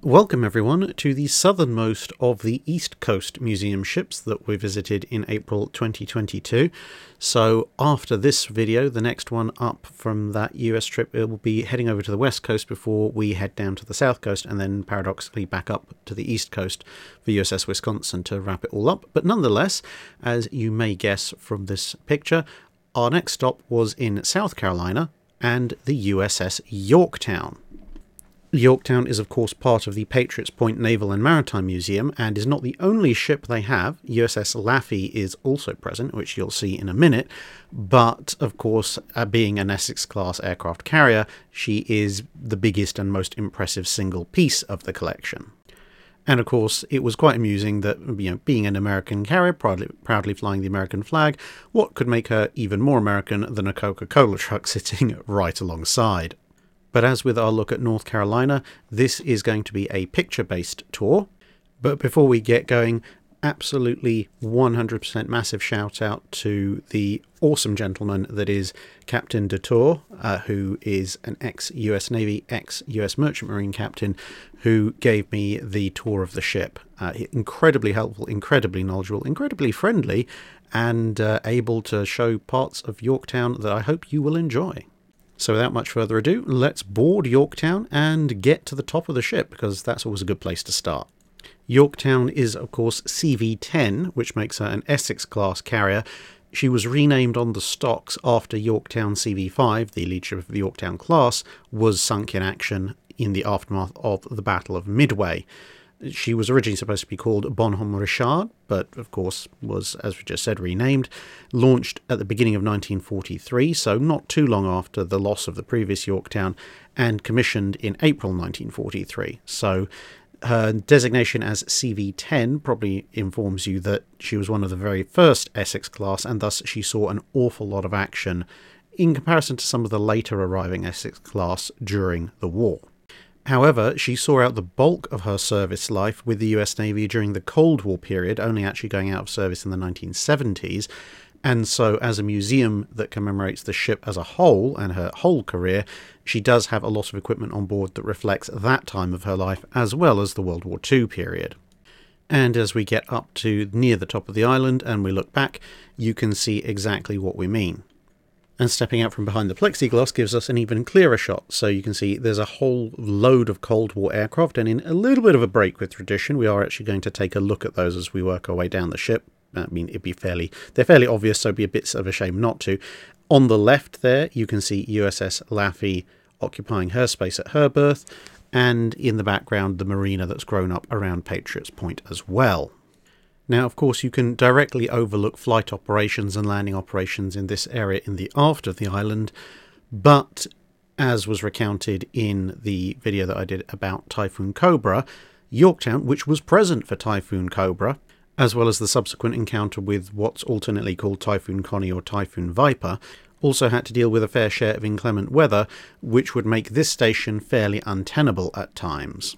Welcome everyone to the southernmost of the East Coast museum ships that we visited in April 2022. So after this video, the next one up from that US trip, it will be heading over to the West Coast before we head down to the South Coast and then paradoxically back up to the East Coast for USS Wisconsin to wrap it all up. But nonetheless, as you may guess from this picture, our next stop was in South Carolina and the USS Yorktown. Yorktown is of course part of the Patriots Point Naval and Maritime Museum and is not the only ship they have. USS Laffey is also present, which you'll see in a minute, but of course being an Essex-class aircraft carrier, she is the biggest and most impressive single piece of the collection. And of course, it was quite amusing that, being an American carrier, proudly flying the American flag, what could make her even more American than a Coca-Cola truck sitting right alongside? But as with our look at North Carolina, this is going to be a picture-based tour. But before we get going, absolutely 100% massive shout out to the awesome gentleman that is Captain Detour, who is an ex-US Navy, ex-US Merchant Marine captain, who gave me the tour of the ship. Incredibly helpful, incredibly knowledgeable, incredibly friendly, and able to show parts of Yorktown that I hope you will enjoy. So without much further ado, let's board Yorktown and get to the top of the ship, because that's always a good place to start. Yorktown is, of course, CV10, which makes her an Essex-class carrier. She was renamed on the stocks after Yorktown CV5, the lead ship of the Yorktown class, was sunk in action in the aftermath of the Battle of Midway. She was originally supposed to be called Bonhomme Richard, but of course was, as we just said, renamed. Launched at the beginning of 1943, so not too long after the loss of the previous Yorktown, and commissioned in April 1943. So her designation as CV10 probably informs you that she was one of the very first Essex class, and thus she saw an awful lot of action in comparison to some of the later arriving Essex class during the war. However, she saw out the bulk of her service life with the US Navy during the Cold War period, only actually going out of service in the 1970s, and so as a museum that commemorates the ship as a whole and her whole career, she does have a lot of equipment on board that reflects that time of her life as well as the World War II period. And as we get up to near the top of the island and we look back, you can see exactly what we mean. And stepping out from behind the plexiglass gives us an even clearer shot, so you can see there's a whole load of Cold War aircraft, and in a little bit of a break with tradition, we are actually going to take a look at those as we work our way down the ship. I mean, they're fairly obvious, so it'd be a bit of a shame not to. On the left there, you can see USS Laffey occupying her space at her berth, and in the background, the marina that's grown up around Patriots Point as well. Now, of course, you can directly overlook flight operations and landing operations in this area in the aft of the island, but as was recounted in the video that I did about Typhoon Cobra, Yorktown, which was present for Typhoon Cobra, as well as the subsequent encounter with what's alternately called Typhoon Connie or Typhoon Viper, also had to deal with a fair share of inclement weather, which would make this station fairly untenable at times.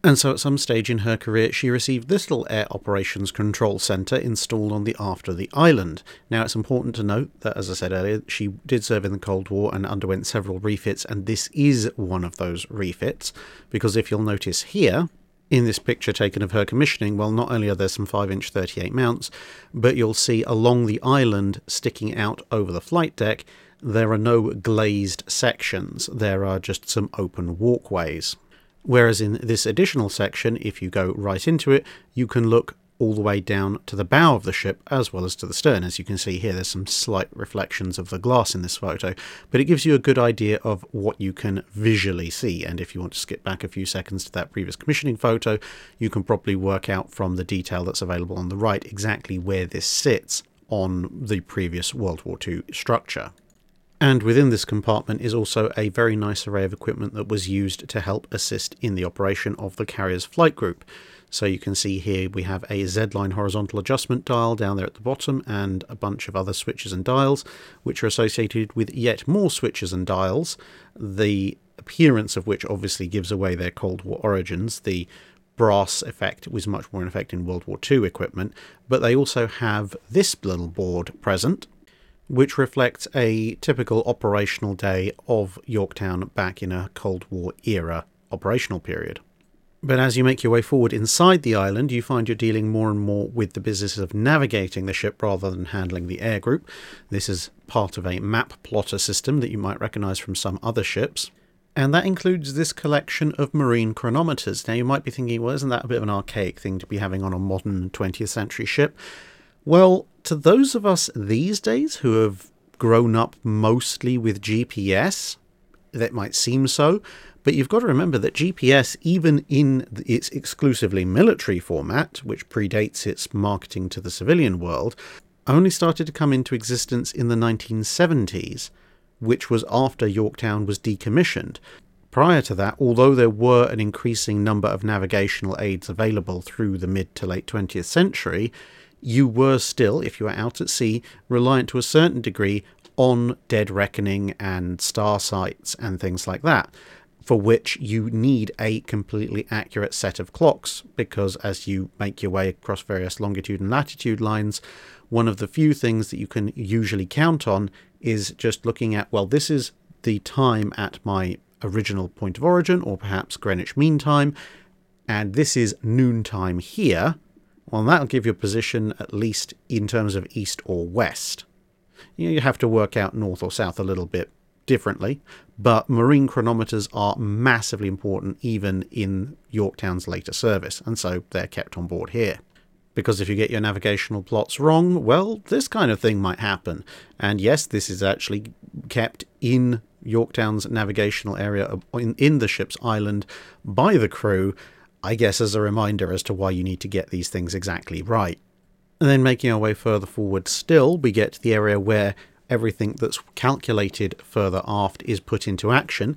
And so at some stage in her career, she received this little Air Operations Control Centre installed on the aft of the island. Now, it's important to note that, as I said earlier, she did serve in the Cold War and underwent several refits, and this is one of those refits, because if you'll notice here, in this picture taken of her commissioning, well, not only are there some 5-inch 38 mounts, but you'll see along the island, sticking out over the flight deck, there are no glazed sections. There are just some open walkways. Whereas in this additional section, if you go right into it, you can look all the way down to the bow of the ship as well as to the stern. As you can see here, there's some slight reflections of the glass in this photo, but it gives you a good idea of what you can visually see. And if you want to skip back a few seconds to that previous commissioning photo, you can probably work out from the detail that's available on the right exactly where this sits on the previous World War II structure. And within this compartment is also a very nice array of equipment that was used to help assist in the operation of the carrier's flight group. So you can see here we have a Z-line horizontal adjustment dial down there at the bottom and a bunch of other switches and dials, which are associated with yet more switches and dials, the appearance of which obviously gives away their Cold War origins. The brass effect was much more in effect in World War II equipment, but they also have this little board present, which reflects a typical operational day of Yorktown back in a Cold War era operational period. But as you make your way forward inside the island, you find you're dealing more and more with the business of navigating the ship rather than handling the air group. This is part of a map plotter system that you might recognise from some other ships. And that includes this collection of marine chronometers. Now you might be thinking, well, isn't that a bit of an archaic thing to be having on a modern 20th century ship? Well, to those of us these days who have grown up mostly with GPS, that might seem so, but you've got to remember that GPS, even in its exclusively military format, which predates its marketing to the civilian world, only started to come into existence in the 1970s, which was after Yorktown was decommissioned. Prior to that, although there were an increasing number of navigational aids available through the mid to late 20th century, you were still, if you were out at sea, reliant to a certain degree on dead reckoning and star sights and things like that, for which you need a completely accurate set of clocks, because as you make your way across various longitude and latitude lines, one of the few things that you can usually count on is just looking at, well, this is the time at my original point of origin, or perhaps Greenwich Mean Time, and this is noontime here. Well, that'll give you a position at least in terms of east or west. You have to work out north or south a little bit differently, but marine chronometers are massively important even in Yorktown's later service, and so they're kept on board here. Because if you get your navigational plots wrong, well, this kind of thing might happen. And yes, this is actually kept in Yorktown's navigational area in the ship's island by the crew, I guess as a reminder as to why you need to get these things exactly right. And then making our way further forward still, we get to the area where everything that's calculated further aft is put into action.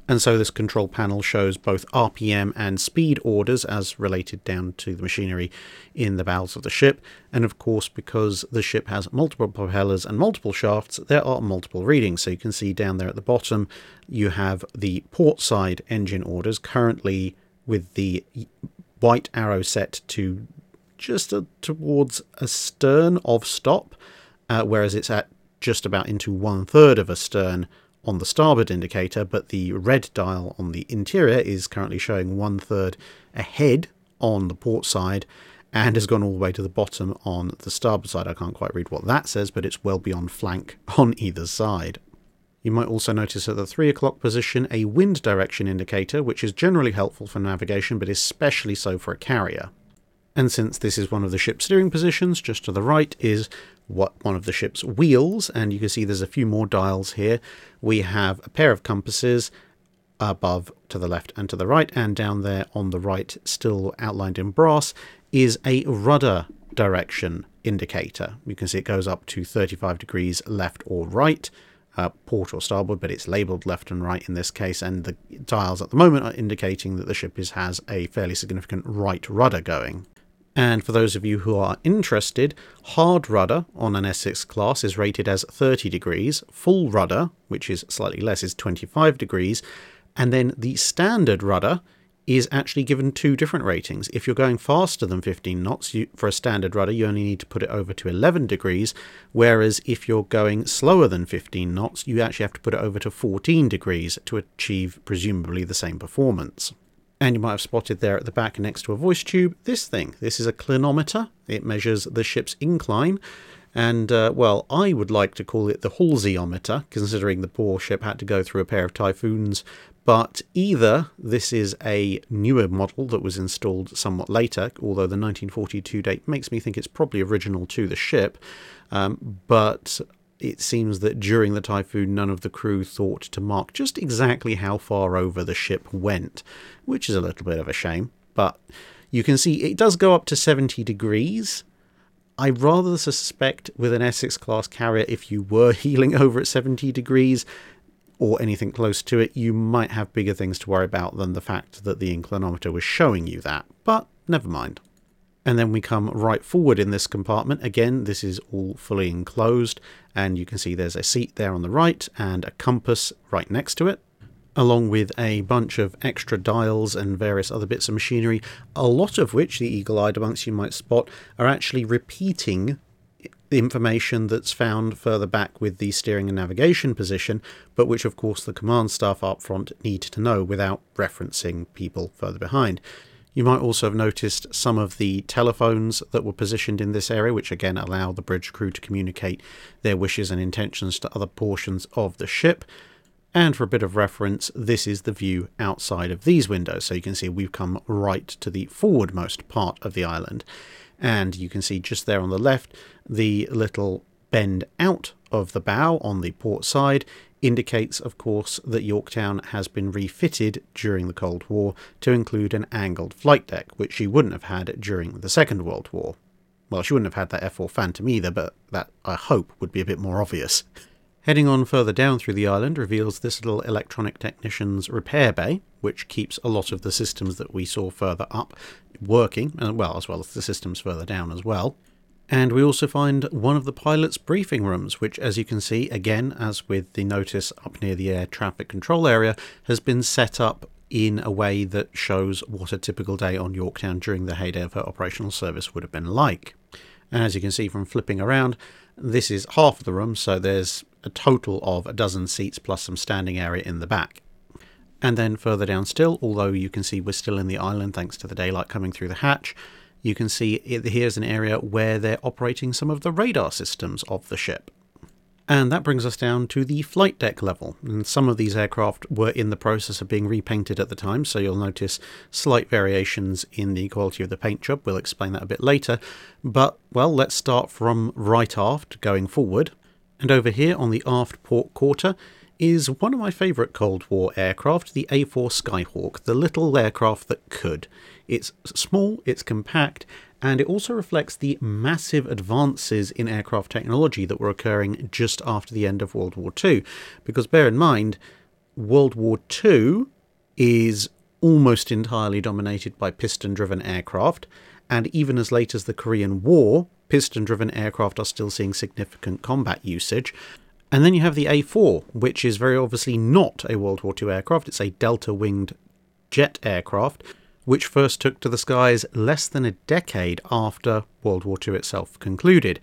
And so this control panel shows both RPM and speed orders as related down to the machinery in the bowels of the ship. And of course, because the ship has multiple propellers and multiple shafts, there are multiple readings. So you can see down there at the bottom, you have the port side engine orders, currently with the white arrow set to just towards astern of stop, whereas it's at just about into 1/3 of astern on the starboard indicator, but the red dial on the interior is currently showing 1/3 ahead on the port side and has gone all the way to the bottom on the starboard side. I can't quite read what that says, but it's well beyond flank on either side. You might also notice at the 3 o'clock position a wind direction indicator, which is generally helpful for navigation, but especially so for a carrier. And since this is one of the ship's steering positions, just to the right is one of the ship's wheels, and you can see there's a few more dials here. We have a pair of compasses above to the left and to the right, and down there on the right, still outlined in brass, is a rudder direction indicator. You can see it goes up to 35 degrees left or right, port or starboard, but it's labelled left and right in this case, and the dials at the moment are indicating that the ship has a fairly significant right rudder going. And for those of you who are interested, hard rudder on an Essex class is rated as 30 degrees, full rudder, which is slightly less, is 25 degrees, and then the standard rudder is actually given 2 different ratings. If you're going faster than 15 knots, for a standard rudder, you only need to put it over to 11 degrees, whereas if you're going slower than 15 knots, you actually have to put it over to 14 degrees to achieve presumably the same performance. And you might have spotted there at the back next to a voice tube, this thing. This is a clinometer. It measures the ship's incline. And, well, I would like to call it the Halseyometer, considering the poor ship had to go through a pair of typhoons. But either this is a newer model that was installed somewhat later, although the 1942 date makes me think it's probably original to the ship, but it seems that during the typhoon none of the crew thought to mark just exactly how far over the ship went, which is a little bit of a shame. But you can see it does go up to 70 degrees. I rather suspect with an Essex class carrier, if you were heeling over at 70 degrees or anything close to it, you might have bigger things to worry about than the fact that the inclinometer was showing you that. But never mind. And then we come right forward in this compartment. Again, this is all fully enclosed, and you can see there's a seat there on the right and a compass right next to it, along with a bunch of extra dials and various other bits of machinery, a lot of which the eagle-eyed amongst you might spot are actually repeating the information that's found further back with the steering and navigation position, but which of course the command staff up front need to know without referencing people further behind. You might also have noticed some of the telephones that were positioned in this area, which again allow the bridge crew to communicate their wishes and intentions to other portions of the ship. And for a bit of reference, this is the view outside of these windows. So you can see we've come right to the forwardmost part of the island. And you can see just there on the left, the little bend out of the bow on the port side indicates, of course, that Yorktown has been refitted during the Cold War to include an angled flight deck, which she wouldn't have had during the Second World War. Well, she wouldn't have had that F4 Phantom either, but that, I hope, would be a bit more obvious. Heading on further down through the island reveals this little electronic technician's repair bay, which keeps a lot of the systems that we saw further up working, as well as the systems further down as well. And we also find one of the pilot's briefing rooms, which, as you can see, again, as with the notice up near the air traffic control area, has been set up in a way that shows what a typical day on Yorktown during the heyday of her operational service would have been like. And as you can see from flipping around, this is half of the room, so there's a total of a dozen seats plus some standing area in the back. And then further down still, although you can see we're still in the island thanks to the daylight coming through the hatch, you can see here's an area where they're operating some of the radar systems of the ship. And that brings us down to the flight deck level. And some of these aircraft were in the process of being repainted at the time, so you'll notice slight variations in the quality of the paint job. We'll explain that a bit later. But, well, let's start from right aft going forward. And over here on the aft port quarter is one of my favourite Cold War aircraft, the A4 Skyhawk, the little aircraft that could. It's small, it's compact, and it also reflects the massive advances in aircraft technology that were occurring just after the end of World War II. Because bear in mind, World War II is almost entirely dominated by piston-driven aircraft, and even as late as the Korean War, piston-driven aircraft are still seeing significant combat usage. And then you have the A4, which is very obviously not a World War II aircraft. It's a delta-winged jet aircraft, which first took to the skies less than a decade after World War II itself concluded.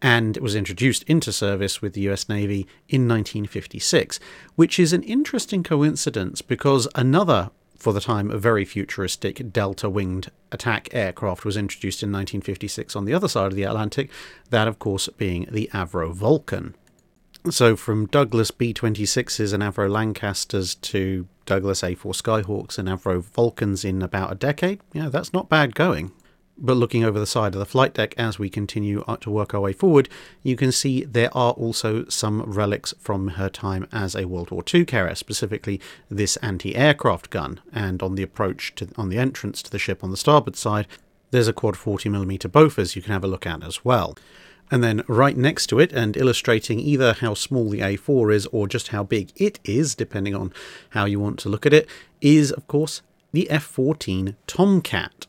And it was introduced into service with the US Navy in 1956, which is an interesting coincidence because another, for the time, a very futuristic delta-winged attack aircraft was introduced in 1956 on the other side of the Atlantic, that of course being the Avro Vulcan. So from Douglas B-26s and Avro Lancasters to Douglas A4 Skyhawks and Avro Vulcans in about a decade, yeah, that's not bad going. But looking over the side of the flight deck as we continue to work our way forward, you can see there are also some relics from her time as a World War II carrier, specifically this anti-aircraft gun. And on the on the entrance to the ship on the starboard side, there's a quad 40mm Bofors you can have a look at as well. And then right next to it, and illustrating either how small the A4 is or just how big it is, depending on how you want to look at it, is, of course, the F-14 Tomcat.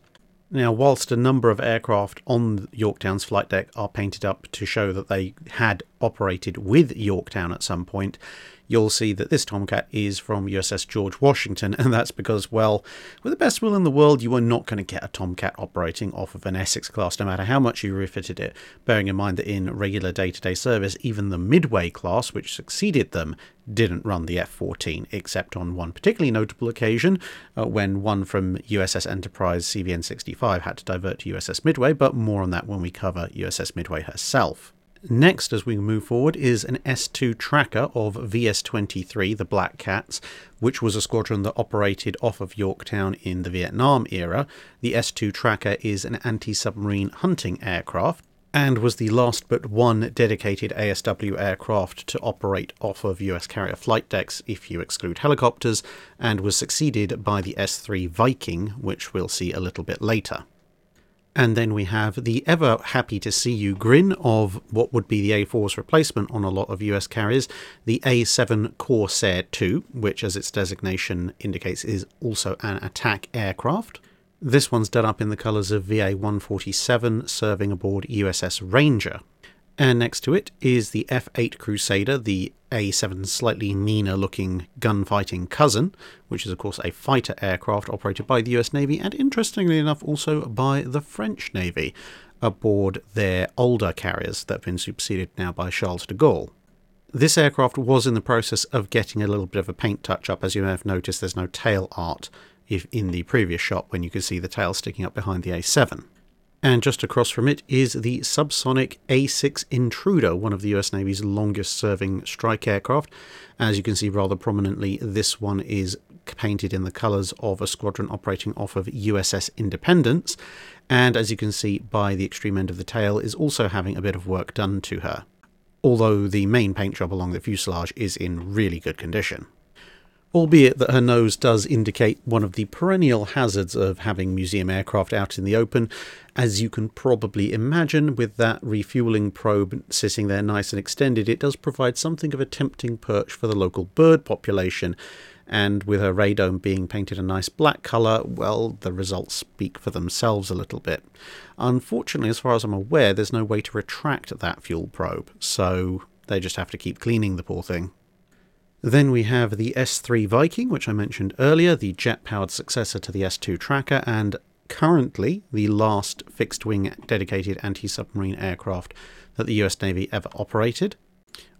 Now, whilst a number of aircraft on Yorktown's flight deck are painted up to show that they had operated with Yorktown at some point, you'll see that this Tomcat is from USS George Washington, and that's because, well, with the best will in the world, you are not going to get a Tomcat operating off of an Essex class, no matter how much you refitted it, bearing in mind that in regular day-to-day service, even the Midway class, which succeeded them, didn't run the F-14, except on one particularly notable occasion, when one from USS Enterprise CV10 had to divert to USS Midway, but more on that when we cover USS Midway herself. Next, as we move forward, is an S2 tracker of VS-23, the Black Cats, which was a squadron that operated off of Yorktown in the Vietnam era. The S2 tracker is an anti-submarine hunting aircraft, and was the last but one dedicated ASW aircraft to operate off of US carrier flight decks, if you exclude helicopters, and was succeeded by the S3 Viking, which we'll see a little bit later. And then we have the ever happy to see you grin of what would be the A4's replacement on a lot of US carriers, the A7 Corsair II, which as its designation indicates is also an attack aircraft. This one's done up in the colours of VA-147, serving aboard USS Ranger. And next to it is the F8 Crusader, the A7's slightly meaner looking gunfighting cousin, which is of course a fighter aircraft operated by the US Navy and interestingly enough also by the French Navy. aboard their older carriers that have been superseded now by Charles de Gaulle. This aircraft was in the process of getting a little bit of a paint touch-up. As you may have noticed, there's no tail art in the previous shot when you could see the tail sticking up behind the A7. And just across from it is the subsonic A6 Intruder, one of the US Navy's longest-serving strike aircraft. As you can see rather prominently, this one is painted in the colours of a squadron operating off of USS Independence, and as you can see by the extreme end of the tail, is also having a bit of work done to her, although the main paint job along the fuselage is in really good condition. Albeit that her nose does indicate one of the perennial hazards of having museum aircraft out in the open. As you can probably imagine, with that refueling probe sitting there nice and extended, it does provide something of a tempting perch for the local bird population. And with her radome being painted a nice black colour, well, the results speak for themselves a little bit. Unfortunately, as far as I'm aware, there's no way to retract that fuel probe, so they just have to keep cleaning the poor thing. Then we have the S3 Viking, which I mentioned earlier, the jet-powered successor to the S2 Tracker, and currently the last fixed-wing dedicated anti-submarine aircraft that the US Navy ever operated.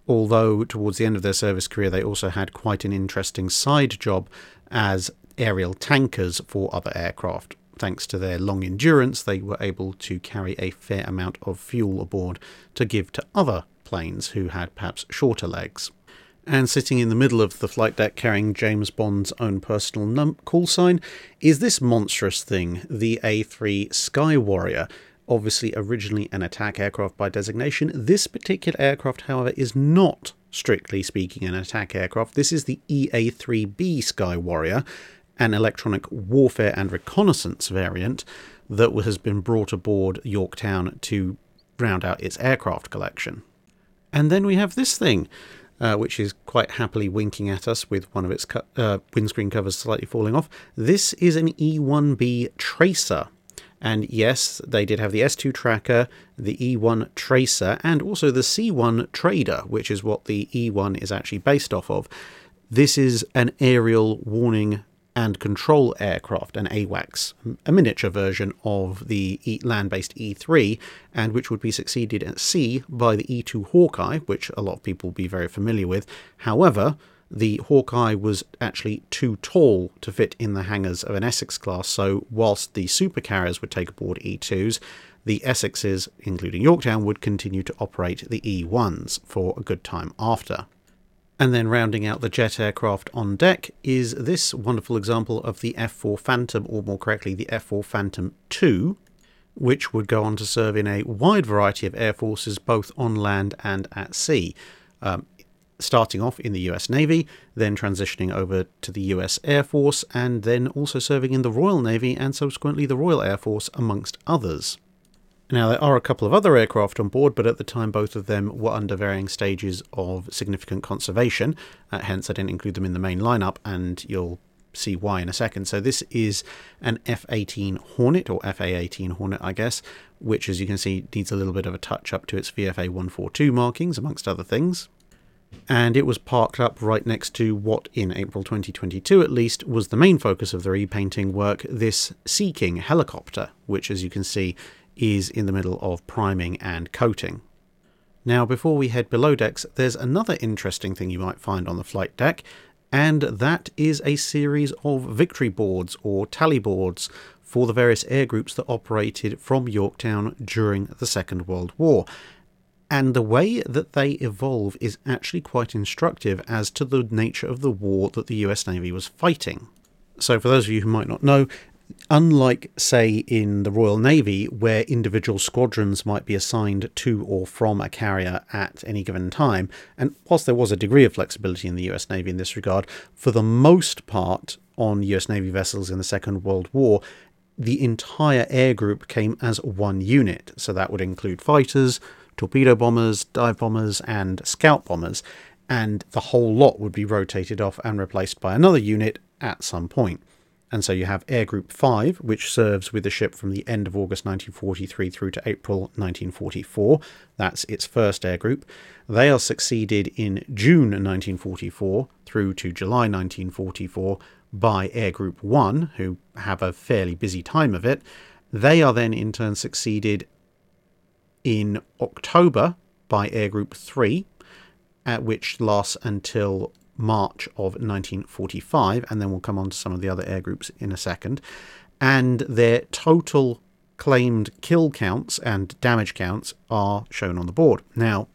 Although towards the end of their service career they also had quite an interesting side job as aerial tankers for other aircraft. Thanks to their long endurance, they were able to carry a fair amount of fuel aboard to give to other planes who had perhaps shorter legs. And sitting in the middle of the flight deck carrying James Bond's own personal call sign is this monstrous thing, the A3 Sky Warrior. Obviously originally an attack aircraft by designation. This particular aircraft, however, is not, strictly speaking, an attack aircraft. This is the EA-3B Sky Warrior, an electronic warfare and reconnaissance variant that has been brought aboard Yorktown to round out its aircraft collection. And then we have this thing, which is quite happily winking at us with one of its windscreen covers slightly falling off. This is an E-1B Tracer. And yes, they did have the S2 Tracker, the E1 Tracer, and also the C1 Trader, which is what the E1 is actually based off of. This is an aerial warning and control aircraft, an AWACS, a miniature version of the land-based E3, and which would be succeeded at sea by the E2 Hawkeye, which a lot of people will be very familiar with. However, the Hawkeye was actually too tall to fit in the hangars of an Essex class, so whilst the supercarriers would take aboard E2s, the Essexes, including Yorktown, would continue to operate the E1s for a good time after. And then rounding out the jet aircraft on deck is this wonderful example of the F4 Phantom, or more correctly the F4 Phantom II, which would go on to serve in a wide variety of air forces both on land and at sea. Starting off in the US Navy, then transitioning over to the US Air Force, and then also serving in the Royal Navy and subsequently the Royal Air Force, amongst others. Now, there are a couple of other aircraft on board, but at the time both of them were under varying stages of significant conservation, hence I didn't include them in the main lineup, and you'll see why in a second. So this is an F-18 Hornet, or FA-18 Hornet I guess, which as you can see needs a little bit of a touch up to its VFA 142 markings, amongst other things. And it was parked up right next to what, in April 2022 at least, was the main focus of the repainting work, this Sea King helicopter, which as you can see is in the middle of priming and coating. Now, before we head below decks, there's another interesting thing you might find on the flight deck, and that is a series of victory boards or tally boards for the various air groups that operated from Yorktown during the Second World War. And the way that they evolve is actually quite instructive as to the nature of the war that the US Navy was fighting. So for those of you who might not know, unlike, say, in the Royal Navy, where individual squadrons might be assigned to or from a carrier at any given time, and whilst there was a degree of flexibility in the US Navy in this regard, for the most part on US Navy vessels in the Second World War, the entire air group came as one unit. So that would include fighters, torpedo bombers, dive bombers, and scout bombers, and the whole lot would be rotated off and replaced by another unit at some point. And so you have Air Group 5, which serves with the ship from the end of August 1943 through to April 1944. That's its first air group. They are succeeded in June 1944 through to July 1944 by Air Group 1, who have a fairly busy time of it. They are then in turn succeeded in October by Air Group 3, which lasts until March of 1945, and then we'll come on to some of the other air groups in a second. And their total claimed kill counts and damage counts are shown on the board. Now,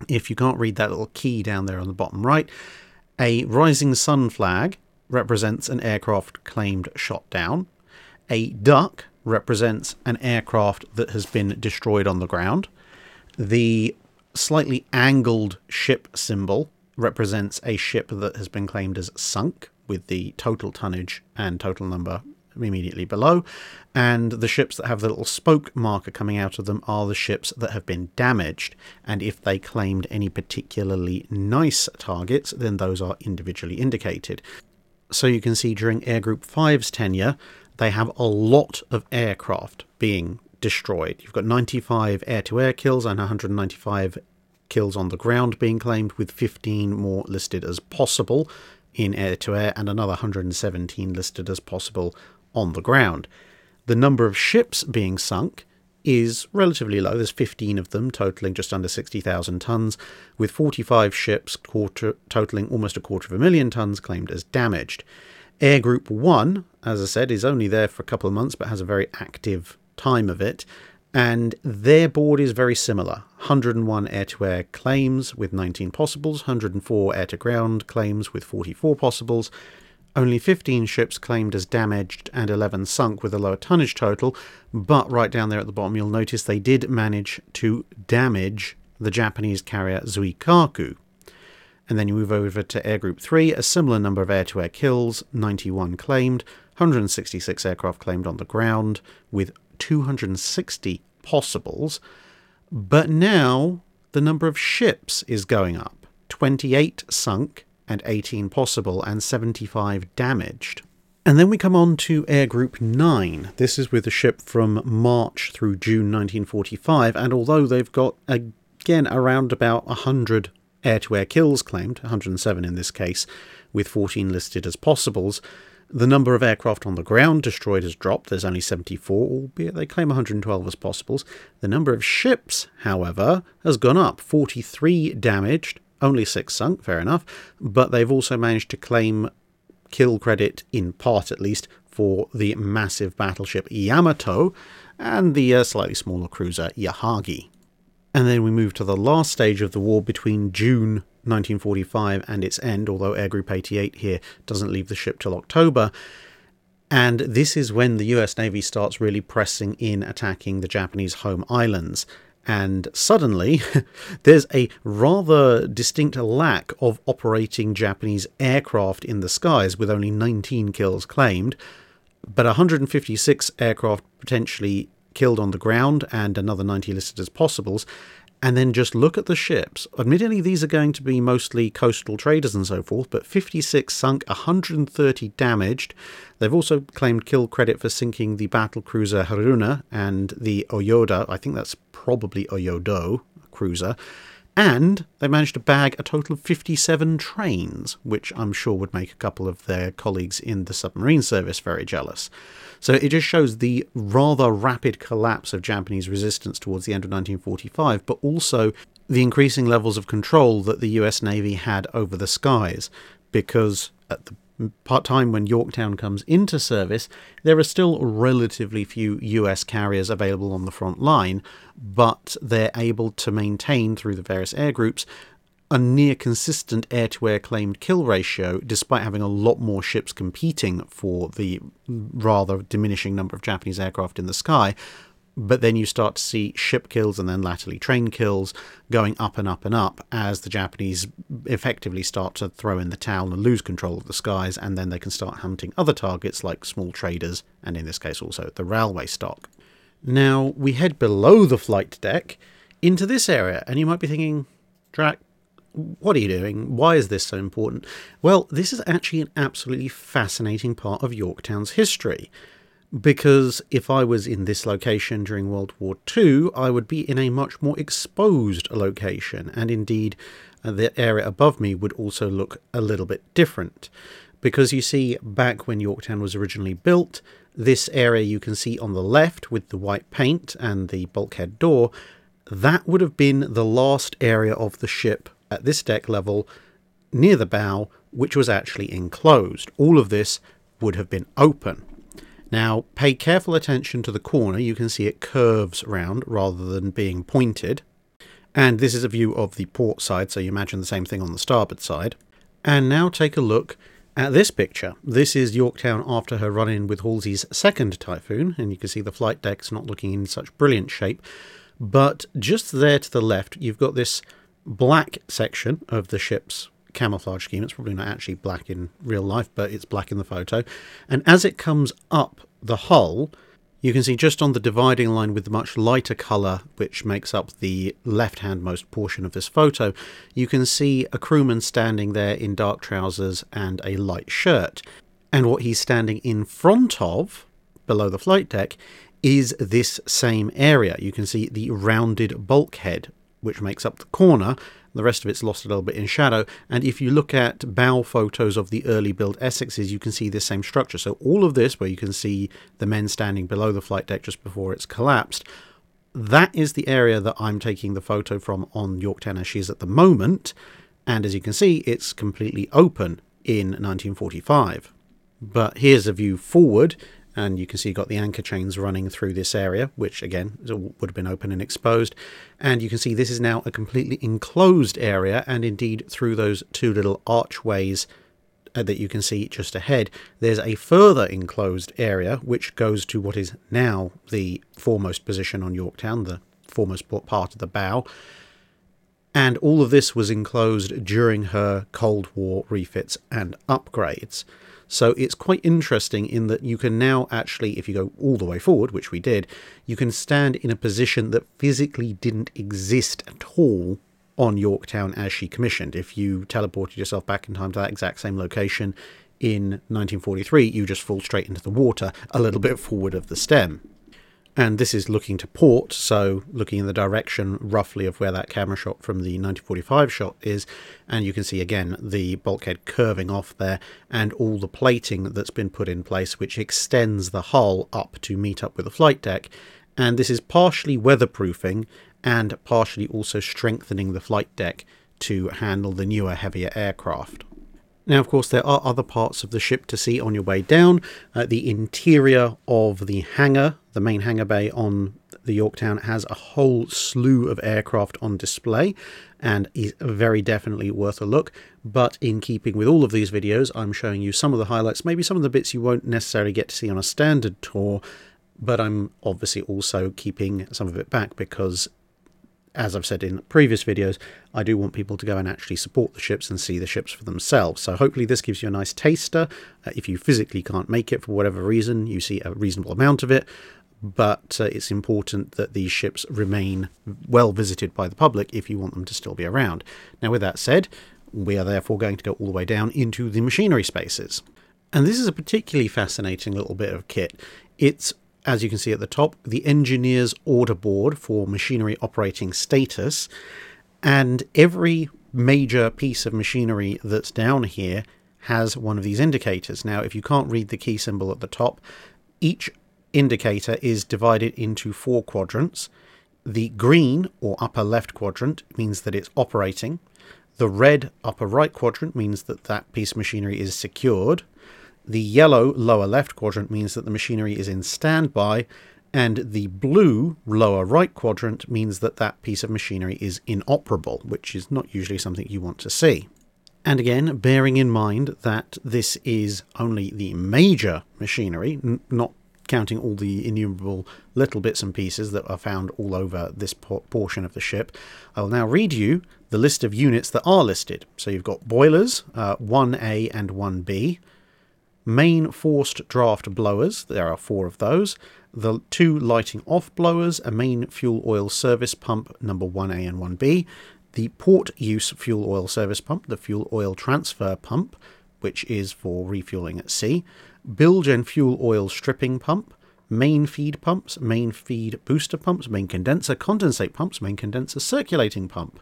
if you can't read that little key down there on the bottom right, a rising sun flag represents an aircraft claimed shot down. A duck represents an aircraft that has been destroyed on the ground. The slightly angled ship symbol represents a ship that has been claimed as sunk, with the total tonnage and total number immediately below. And the ships that have the little spoke marker coming out of them are the ships that have been damaged. And if they claimed any particularly nice targets, then those are individually indicated. So you can see during Air Group 5's tenure, they have a lot of aircraft being destroyed. You've got 95 air-to-air kills and 195 kills on the ground being claimed, with 15 more listed as possible in air-to-air and another 117 listed as possible on the ground. The number of ships being sunk is relatively low. There's 15 of them, totaling just under 60,000 tons, with 45 ships totaling almost 250,000 tons claimed as damaged. Air Group 1, as I said, is only there for a couple of months but has a very active time of it, and their board is very similar. 101 air-to-air claims with 19 possibles, 104 air-to-ground claims with 44 possibles, only 15 ships claimed as damaged and 11 sunk with a lower tonnage total, but right down there at the bottom you'll notice they did manage to damage the Japanese carrier Zuikaku. And then you move over to Air Group 3, a similar number of air-to-air kills, 91 claimed, 166 aircraft claimed on the ground, with 260 possibles. But now the number of ships is going up. 28 sunk and 18 possible and 75 damaged. And then we come on to Air Group 9. This is with a ship from March through June 1945, and although they've got, again, around about 100 air-to-air kills claimed, 107 in this case, with 14 listed as possibles, the number of aircraft on the ground destroyed has dropped. There's only 74, albeit they claim 112 as possibles. The number of ships, however, has gone up. 43 damaged, only 6 sunk, fair enough, but they've also managed to claim kill credit, in part at least, for the massive battleship Yamato and the slightly smaller cruiser Yahagi. And then we move to the last stage of the war between June 1945 and its end, although Air Group 88 here doesn't leave the ship till October. And this is when the US Navy starts really pressing in, attacking the Japanese home islands. And suddenly, there's a rather distinct lack of operating Japanese aircraft in the skies, with only 19 kills claimed, but 156 aircraft potentially killed on the ground and another 90 listed as possibles. And then just look at the ships. Admittedly, these are going to be mostly coastal traders and so forth, but 56 sunk, 130 damaged. They've also claimed kill credit for sinking the battle cruiser Haruna and the Oyoda. I think that's probably Oyodo cruiser. And they managed to bag a total of 57 trains, which I'm sure would make a couple of their colleagues in the submarine service very jealous. So it just shows the rather rapid collapse of Japanese resistance towards the end of 1945, but also the increasing levels of control that the US Navy had over the skies, because at the time when Yorktown comes into service, there are still relatively few US carriers available on the front line, but they're able to maintain, through the various air groups, a near consistent air-to-air claimed kill ratio, despite having a lot more ships competing for the rather diminishing number of Japanese aircraft in the sky. But then you start to see ship kills and then latterly train kills going up and up and up as the Japanese effectively start to throw in the towel and lose control of the skies, and then they can start hunting other targets like small traders, and in this case also the railway stock. Now we head below the flight deck into this area, and you might be thinking, Drac, what are you doing? Why is this so important? Well, this is actually an absolutely fascinating part of Yorktown's history. Because if I was in this location during World War II, I would be in a much more exposed location, and indeed the area above me would also look a little bit different. Because you see, back when Yorktown was originally built, this area you can see on the left with the white paint and the bulkhead door that would have been the last area of the ship at this deck level near the bow which was actually enclosed. All of this would have been open. Now, pay careful attention to the corner. You can see it curves round rather than being pointed. And this is a view of the port side, so you imagine the same thing on the starboard side. And now take a look at this picture. This is Yorktown after her run-in with Halsey's second Typhoon, and you can see the flight deck's not looking in such brilliant shape. But just there to the left, you've got this black section of the ship's camouflage scheme. It's probably not actually black in real life, but it's black in the photo. And as it comes up the hull, you can see just on the dividing line with the much lighter colour, which makes up the left-handmost portion of this photo, you can see a crewman standing there in dark trousers and a light shirt. And what he's standing in front of, below the flight deck, is this same area. You can see the rounded bulkhead, which makes up the corner. The rest of it's lost a little bit in shadow. And if you look at bow photos of the early build Essexes, you can see this same structure. So all of this, where you can see the men standing below the flight deck just before it's collapsed, that is the area that I'm taking the photo from on Yorktown as she is at the moment. And as you can see, it's completely open in 1945. But here's a view forward. And you can see you've got the anchor chains running through this area, which again would have been open and exposed. And you can see this is now a completely enclosed area, and indeed through those two little archways that you can see just ahead, there's a further enclosed area which goes to what is now the foremost position on Yorktown, the foremost part of the bow. And all of this was enclosed during her Cold War refits and upgrades. So it's quite interesting in that you can now actually, if you go all the way forward, which we did, you can stand in a position that physically didn't exist at all on Yorktown as she commissioned. If you teleported yourself back in time to that exact same location in 1943, you just fall straight into the water a little bit forward of the stem. And this is looking to port, so looking in the direction roughly of where that camera shot from the 1945 shot is, and you can see again the bulkhead curving off there and all the plating that's been put in place which extends the hull up to meet up with the flight deck. And this is partially weatherproofing and partially also strengthening the flight deck to handle the newer, heavier aircraft. Now, of course, there are other parts of the ship to see on your way down. The interior of the hangar, the main hangar bay on the Yorktown, has a whole slew of aircraft on display and is very definitely worth a look. But in keeping with all of these videos, I'm showing you some of the highlights, maybe some of the bits you won't necessarily get to see on a standard tour, but I'm obviously also keeping some of it back because, as I've said in previous videos, I do want people to go and actually support the ships and see the ships for themselves. So hopefully this gives you a nice taster. If you physically can't make it for whatever reason, you see a reasonable amount of it. But it's important that these ships remain well visited by the public if you want them to still be around. Now, with that said, we are therefore going to go all the way down into the machinery spaces. And this is a particularly fascinating little bit of kit. It's, as you can see at the top, the engineer's order board for machinery operating status, and every major piece of machinery that's down here has one of these indicators. Now, if you can't read the key symbol at the top, each indicator is divided into 4 quadrants. The green or upper left quadrant means that it's operating. The red upper right quadrant means that that piece of machinery is secured. The yellow lower left quadrant means that the machinery is in standby, and the blue lower right quadrant means that that piece of machinery is inoperable, which is not usually something you want to see. And again, bearing in mind that this is only the major machinery, not counting all the innumerable little bits and pieces that are found all over this portion of the ship, I will now read you the list of units that are listed. So you've got boilers, 1A and 1B, main forced draft blowers, there are 4 of those, the 2 lighting off blowers, a main fuel oil service pump number 1A and 1B, the port use fuel oil service pump, the fuel oil transfer pump, which is for refueling at sea, bilge and fuel oil stripping pump, main feed pumps, main feed booster pumps, main condenser condensate pumps, main condenser circulating pump,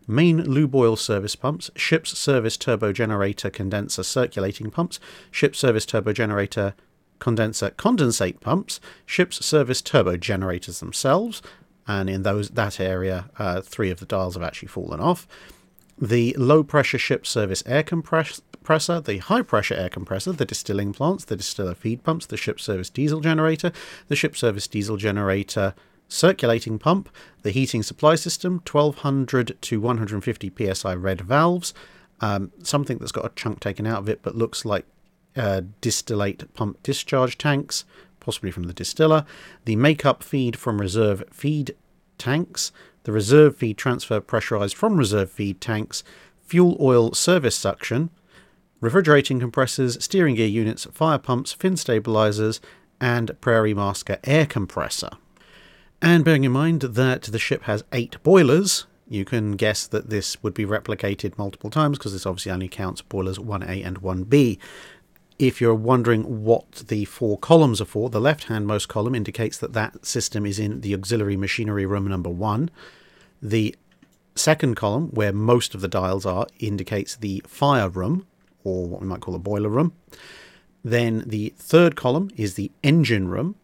main lube oil service pumps, ship's service turbo generator condenser circulating pumps, ship's service turbo generator condenser condensate pumps, ship's service turbo generators themselves, and in that area, 3 of the dials have actually fallen off. The low pressure ship service air compressor, the high pressure air compressor, the distilling plants, the distiller feed pumps, the ship service diesel generator, the ship service diesel generator circulating pump, the heating supply system, 1200 to 150 psi red valves, something that's got a chunk taken out of it but looks like distillate pump discharge tanks, possibly from the distiller, the make-up feed from reserve feed tanks, the reserve feed transfer pressurized from reserve feed tanks, fuel oil service suction, refrigerating compressors, steering gear units, fire pumps, fin stabilizers, and Prairie Master air compressor. And bearing in mind that the ship has 8 boilers, you can guess that this would be replicated multiple times because this obviously only counts boilers 1A and 1B. If you're wondering what the 4 columns are for, the left-handmost column indicates that that system is in the auxiliary machinery room number 1. The second column, where most of the dials are, indicates the fire room, or what we might call a boiler room. Then the third column is the engine room,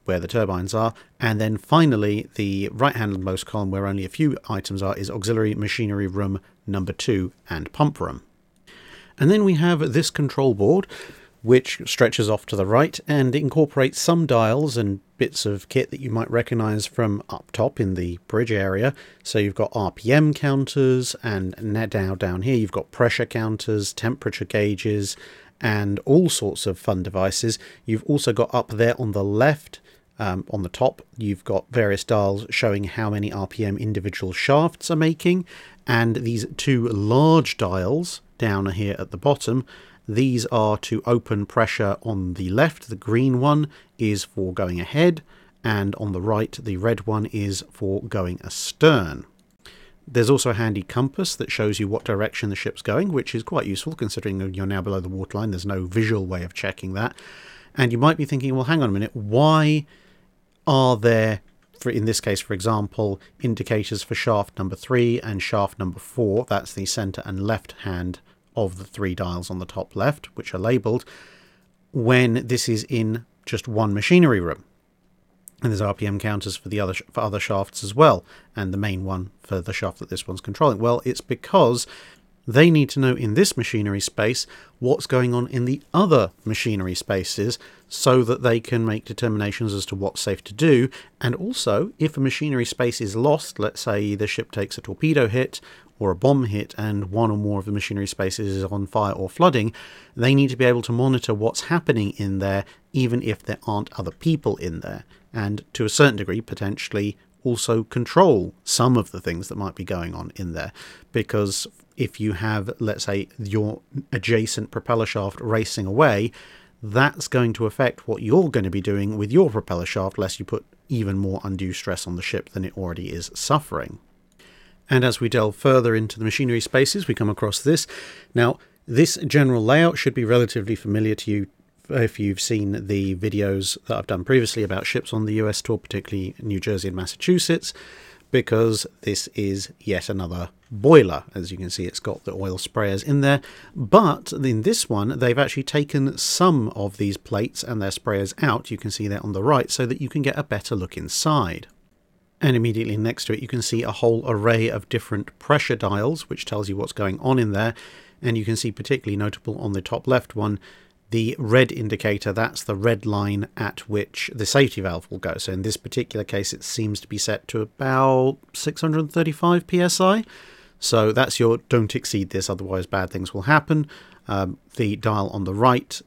where the turbines are. And then finally, the right-handmost column, where only a few items are, is auxiliary machinery room number 2 and pump room. And then we have this control board, which stretches off to the right and incorporates some dials and bits of kit that you might recognize from up top in the bridge area. So you've got RPM counters, and now down here you've got pressure counters, temperature gauges, and all sorts of fun devices. You've also got up there on the left, on the top, you've got various dials showing how many RPM individual shafts are making, and these 2 large dials down here at the bottom, these are to open pressure on the left. The green one is for going ahead, and on the right, the red one is for going astern. There's also a handy compass that shows you what direction the ship's going, which is quite useful considering you're now below the waterline. There's no visual way of checking that. And you might be thinking, well, hang on a minute, why are there, in this case, for example, indicators for shaft number 3 and shaft number 4? That's the centre and left hand of the 3 dials on the top left, which are labelled, when this is in just one machinery room. And there's RPM counters for the other shafts as well, and the main one for the shaft that this one's controlling. Well, it's because they need to know in this machinery space what's going on in the other machinery spaces so that they can make determinations as to what's safe to do. And also, if a machinery space is lost, let's say the ship takes a torpedo hit or a bomb hit and one or more of the machinery spaces is on fire or flooding, they need to be able to monitor what's happening in there, even if there aren't other people in there. And to a certain degree, potentially also control some of the things that might be going on in there. Because if you have, let's say, your adjacent propeller shaft racing away, that's going to affect what you're going to be doing with your propeller shaft, lest you put even more undue stress on the ship than it already is suffering. And as we delve further into the machinery spaces, we come across this. Now, this general layout should be relatively familiar to you if you've seen the videos that I've done previously about ships on the US tour, particularly New Jersey and Massachusetts, because this is yet another boiler. As you can see, it's got the oil sprayers in there, but in this one they've actually taken some of these plates and their sprayers out. You can see that on the right, so that you can get a better look inside. And immediately next to it you can see a whole array of different pressure dials, which tells you what's going on in there. And you can see, particularly notable on the top left one, the red indicator. That's the red line at which the safety valve will go. So in this particular case it seems to be set to about 635 psi. So that's your don't exceed this, otherwise bad things will happen. The dial on the right,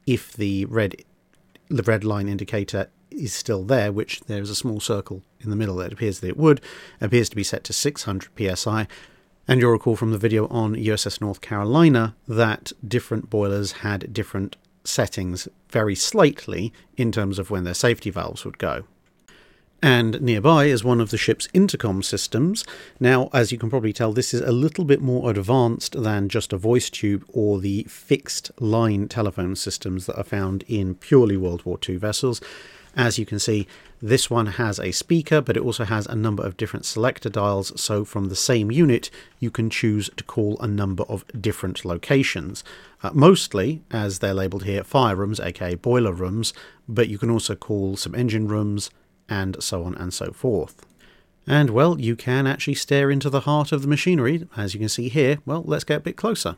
if the red line indicator is still there, which there's a small circle in the middle that appears that it would, appears to be set to 600 psi. And you'll recall from the video on USS North Carolina that different boilers had different settings very slightly in terms of when their safety valves would go. And nearby is one of the ship's intercom systems. Now, as you can probably tell, this is a little bit more advanced than just a voice tube or the fixed line telephone systems that are found in purely World War II vessels. As you can see, this one has a speaker, but it also has a number of different selector dials, so from the same unit you can choose to call a number of different locations. Mostly, as they're labelled here, fire rooms, aka boiler rooms, but you can also call some engine rooms, and so on and so forth. And, well, you can actually stare into the heart of the machinery, as you can see here. Well, let's get a bit closer.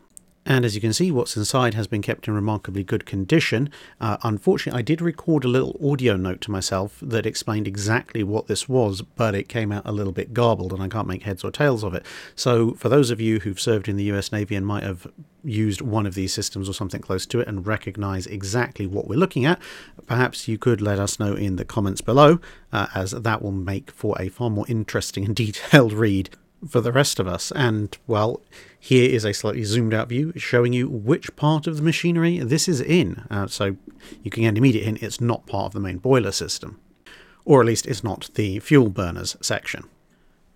And as you can see, what's inside has been kept in remarkably good condition. Unfortunately, I did record a little audio note to myself that explained exactly what this was, but it came out a little bit garbled and I can't make heads or tails of it. So for those of you who've served in the US Navy and might have used one of these systems or something close to it and recognize exactly what we're looking at, perhaps you could let us know in the comments below, as that will make for a far more interesting and detailed read for the rest of us. And, well, here is a slightly zoomed out view showing you which part of the machinery this is in. So you can get an immediate hint it's not part of the main boiler system, or at least it's not the fuel burners section.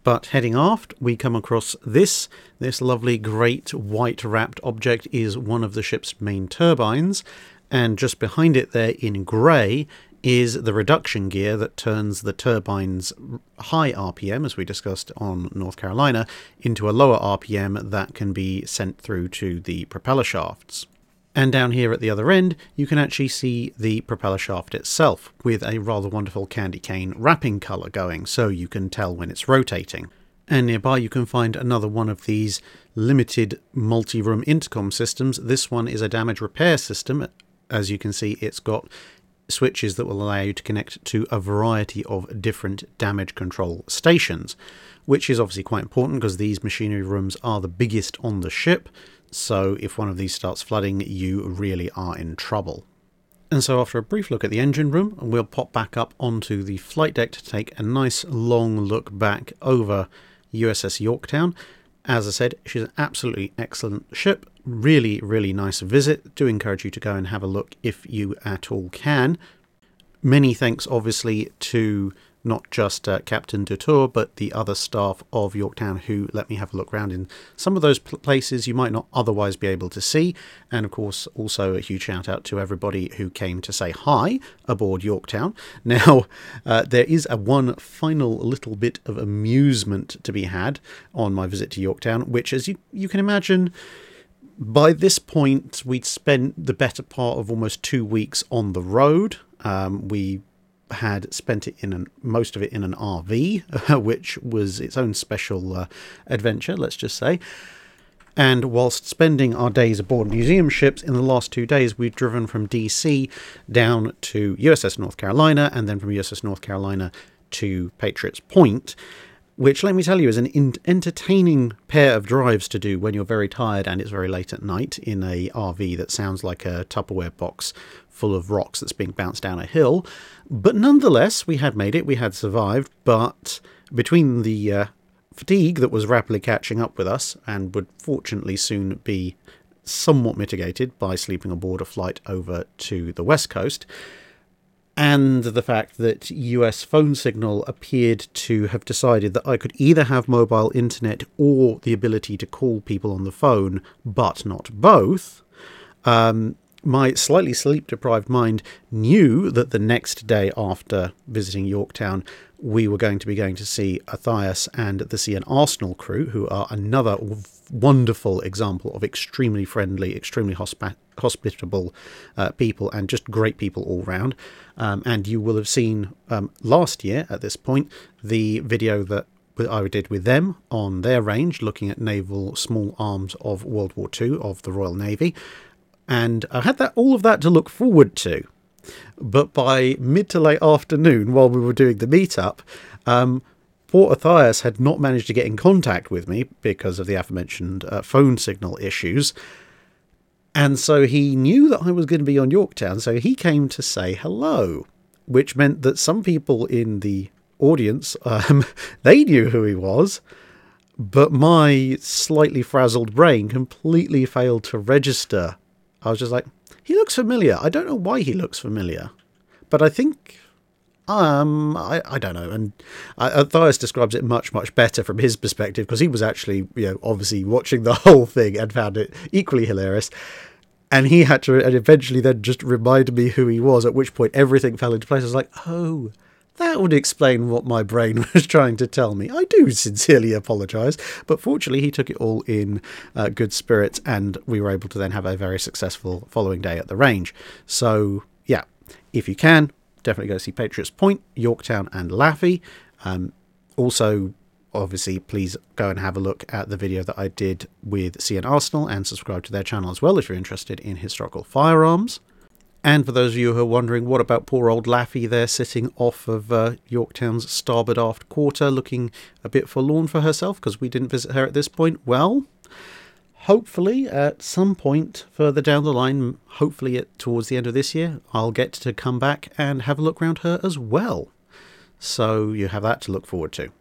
But heading aft, we come across this lovely great white wrapped object is one of the ship's main turbines, and just behind it there in grey is the reduction gear that turns the turbine's high RPM, as we discussed on North Carolina, into a lower RPM that can be sent through to the propeller shafts. And down here at the other end, you can actually see the propeller shaft itself, with a rather wonderful candy cane wrapping colour going, so you can tell when it's rotating. And nearby you can find another one of these limited multi-room intercom systems. This one is a damage repair system. As you can see, it's got switches that will allow you to connect to a variety of different damage control stations, which is obviously quite important because these machinery rooms are the biggest on the ship, so if one of these starts flooding, you really are in trouble. And so after a brief look at the engine room, we'll pop back up onto the flight deck to take a nice long look back over USS Yorktown. As I said, she's an absolutely excellent ship. Really, really nice visit. Do encourage you to go and have a look if you at all can. Many thanks, obviously, to not just Captain Dutour, but the other staff of Yorktown who let me have a look around in some of those places you might not otherwise be able to see. And of course, also a huge shout out to everybody who came to say hi aboard Yorktown. Now, there is one final little bit of amusement to be had on my visit to Yorktown, which, as you can imagine, by this point, we'd spent the better part of almost 2 weeks on the road. We had spent it most of it in an RV, which was its own special adventure, let's just say. And whilst spending our days aboard museum ships, in the last 2 days we've driven from DC down to USS North Carolina, and then from USS North Carolina to Patriots Point, which, let me tell you, is an entertaining pair of drives to do when you're very tired and it's very late at night in a RV that sounds like a Tupperware box full of rocks that's being bounced down a hill. But nonetheless, we had made it, we had survived, but between the fatigue that was rapidly catching up with us and would fortunately soon be somewhat mitigated by sleeping aboard a flight over to the West Coast, and the fact that US phone signal appeared to have decided that I could either have mobile internet or the ability to call people on the phone, but not both, my slightly sleep-deprived mind knew that the next day after visiting Yorktown, we were going to see Athias and the Sea and Arsenal crew, who are another wonderful example of extremely friendly, extremely hospitable people, and just great people all round. And you will have seen last year at this point the video that I did with them on their range, looking at naval small arms of World War II of the Royal Navy. And I had all of that to look forward to. But by mid to late afternoon, while we were doing the meetup, poor Athias had not managed to get in contact with me because of the aforementioned phone signal issues. And so he knew that I was going to be on Yorktown, so he came to say hello, which meant that some people in the audience, they knew who he was, but my slightly frazzled brain completely failed to register. I was just like, he looks familiar. I don't know why he looks familiar, but I think, I don't know. And Athias describes it much, much better from his perspective, because he was actually, obviously watching the whole thing and found it equally hilarious. And he had to eventually then just remind me who he was, at which point everything fell into place. I was like, oh, that would explain what my brain was trying to tell me. I do sincerely apologise. But fortunately, he took it all in good spirits, and we were able to then have a very successful following day at the range. So, yeah, if you can, definitely go see Patriots Point, Yorktown and Laffey. Also, obviously, please go and have a look at the video that I did with CN Arsenal and subscribe to their channel as well if you're interested in historical firearms. And for those of you who are wondering, what about poor old Laffy there sitting off of Yorktown's starboard aft quarter looking a bit forlorn for herself because we didn't visit her at this point? Well, hopefully at some point further down the line, hopefully towards the end of this year, I'll get to come back and have a look around her as well. So you have that to look forward to.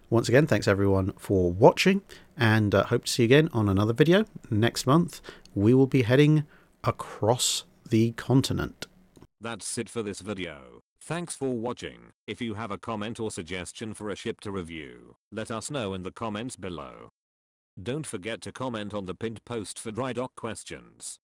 Once again, thanks everyone for watching, and hope to see you again on another video. Next month, we will be heading across the continent. That's it for this video. Thanks for watching. If you have a comment or suggestion for a ship to review, let us know in the comments below. Don't forget to comment on the pinned post for dry dock questions.